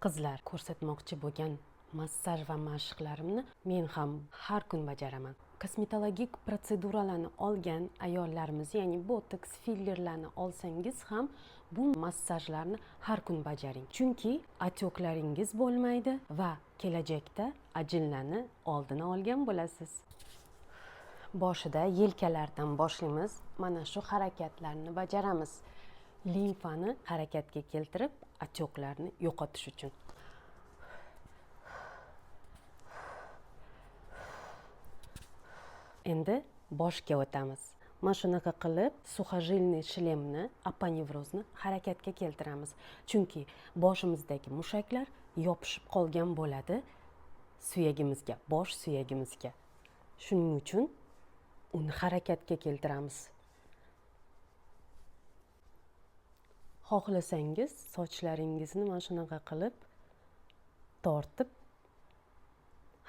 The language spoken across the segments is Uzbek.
Qizlar ko'rsatmoqchi bo'lgan massaj va mashqlarimni men ham har kun bajaraman. Kosmetologik protseduralarni olgan ayollarimiz, ya'ni botoks, fillerlarni olsangiz ham bu massajlarni har kun bajaring. Chunki atyoklaringiz bo'lmaydi va kelajakda ajinlarni oldini olgan bo'lasiz. Boshida yelkalardan boshlaymiz. Mana shu harakatlarni bajaramiz. Limfani harakatga keltirib, atyoklarni yo'qotish uchun. Endi boshga o'tamiz. Mana shunaqa qilib suxojilniy shlemni, aponevrozni harakatga keltiramiz. Chunki boshimizdagi mushaklar yopishib qolgan bo'ladi suyagimizga, bosh suyagimizga. Shuning uchun uni harakatga keltiramiz. Xohlasangiz sochlaringizni mana shunaqa qilib tortib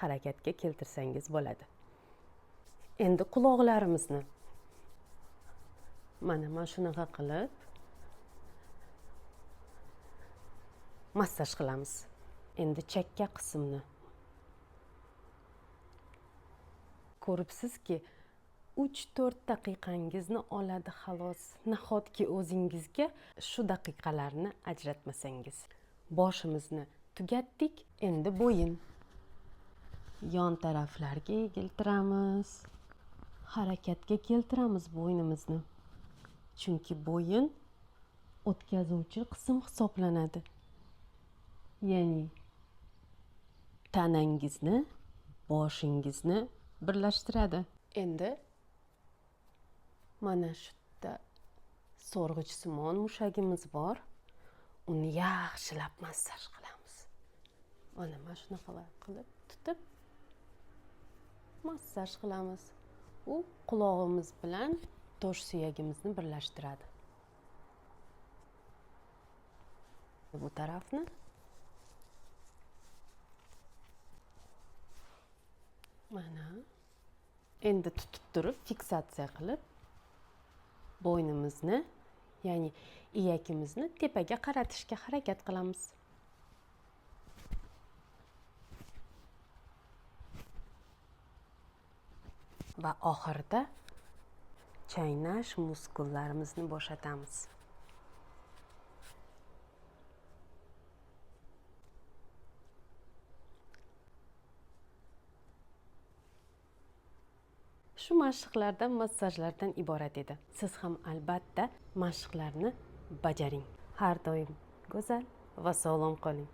harakatga keltirsangiz bo'ladi. Endi quloqlarimizni mana shunaqa qilib massaj qilamiz. Endi chakka qismni ko'ribsizki 3-4 daqiqangizni oladi xolos. Nahotki o'zingizga shu daqiqalarni ajratmasangiz. Boshimizni tugatdik. Endi bo'yin. Yon taraflarga egiltiramiz. Harakatga keltiramiz bo'ynimizni. Chunki bo'yin o'tkazuvchi qism hisoblanadi. Ya'ni tanangizni, boshingizni birlashtiradi. Endi mana shu yerda so'rg'ichsimon mushagimiz bor. Uni yaxshilab massaj qilamiz. Mana shunaqa qilib tutib massaj qilamiz. U qulog'imiz bilan tosh suyagimizni birlashtiradi. Bu tarafni mana endi tutib turib fiksatsiya qilib bo'ynimizni, ya'ni iyagimizni tepaga qaratishga harakat qilamiz. Va oxirida chaynash muskullarimizni bo'shatamiz. Shu mashqlardan, massajlardan iborat edi. Siz ham albatta mashqlarni bajaring. Har doim go'zal va sog'lom qoling.